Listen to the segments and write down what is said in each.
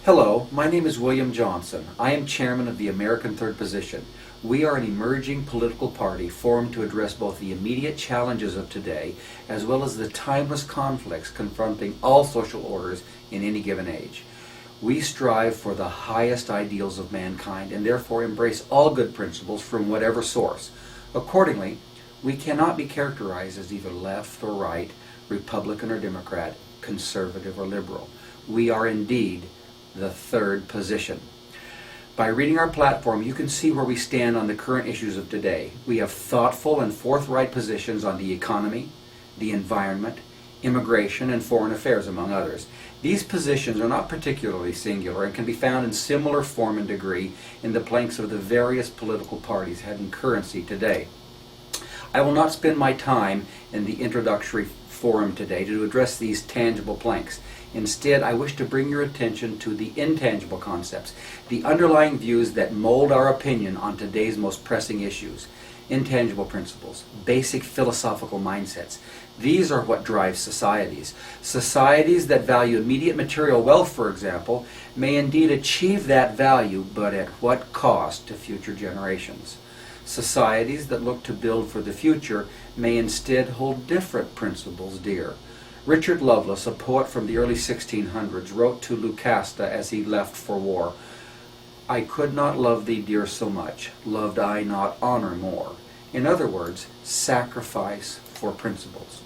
Hello, my name is William Johnson. I am chairman of the American Third Position. We are an emerging political party formed to address both the immediate challenges of today as well as the timeless conflicts confronting all social orders in any given age. We strive for the highest ideals of mankind and therefore embrace all good principles from whatever source. Accordingly, we cannot be characterized as either left or right, Republican or Democrat, conservative or liberal. We are indeed the third position. By reading our platform, you can see where we stand on the current issues of today. We have thoughtful and forthright positions on the economy, the environment, immigration, and foreign affairs, among others. These positions are not particularly singular and can be found in similar form and degree in the planks of the various political parties having currency today. I will not spend my time in the introductory forum today to address these tangible planks. Instead, I wish to bring your attention to the intangible concepts, the underlying views that mold our opinion on today's most pressing issues. Intangible principles, basic philosophical mindsets. These are what drive societies. Societies that value immediate material wealth, for example, may indeed achieve that value, but at what cost to future generations? Societies that look to build for the future may instead hold different principles dear. Richard Lovelace, a poet from the early 1600s, wrote to Lucasta as he left for war, "I could not love thee, dear, so much, loved I not honor more." In other words, sacrifice for principles.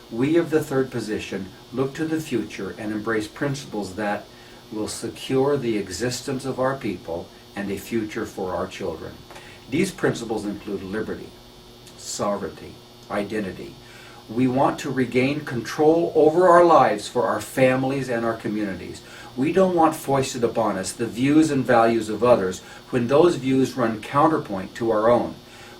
We of the third position look to the future and embrace principles that will secure the existence of our people and a future for our children. These principles include liberty, sovereignty, identity. We want to regain control over our lives for our families and our communities. We don't want foisted upon us the views and values of others when those views run counterpoint to our own.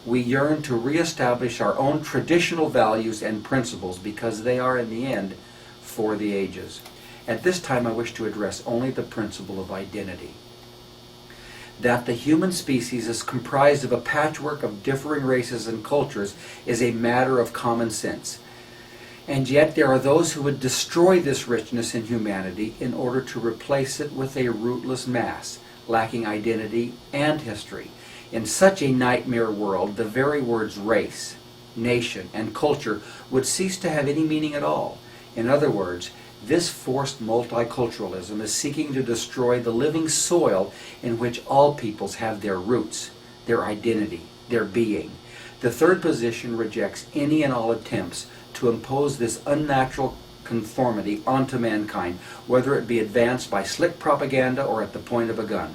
We yearn to reestablish our own traditional values and principles because they are, in the end, for the ages. At this time, I wish to address only the principle of identity. That the human species is comprised of a patchwork of differing races and cultures is a matter of common sense. And yet there are those who would destroy this richness in humanity in order to replace it with a rootless mass, lacking identity and history. In such a nightmare world, the very words race, nation, and culture would cease to have any meaning at all. In other words, this forced multiculturalism is seeking to destroy the living soil in which all peoples have their roots, their identity, their being. The third position rejects any and all attempts to impose this unnatural conformity onto mankind, whether it be advanced by slick propaganda or at the point of a gun.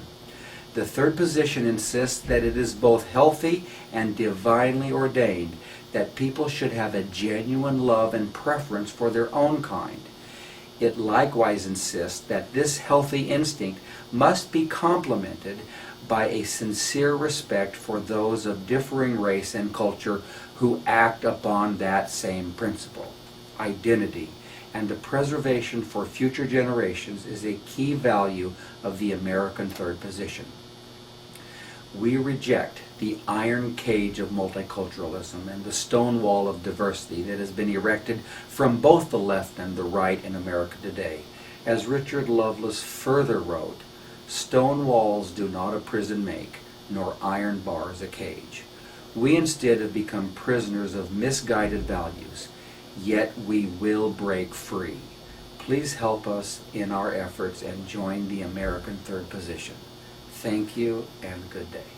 The third position insists that it is both healthy and divinely ordained that people should have a genuine love and preference for their own kind. It likewise insists that this healthy instinct must be complemented by a sincere respect for those of differing race and culture who act upon that same principle. Identity and the preservation for future generations is a key value of the American third position. We reject the iron cage of multiculturalism and the stone wall of diversity that has been erected from both the left and the right in America today. As Richard Lovelace further wrote, "Stone walls do not a prison make, nor iron bars a cage." We instead have become prisoners of misguided values, yet we will break free. Please help us in our efforts and join the American third position. Thank you and good day.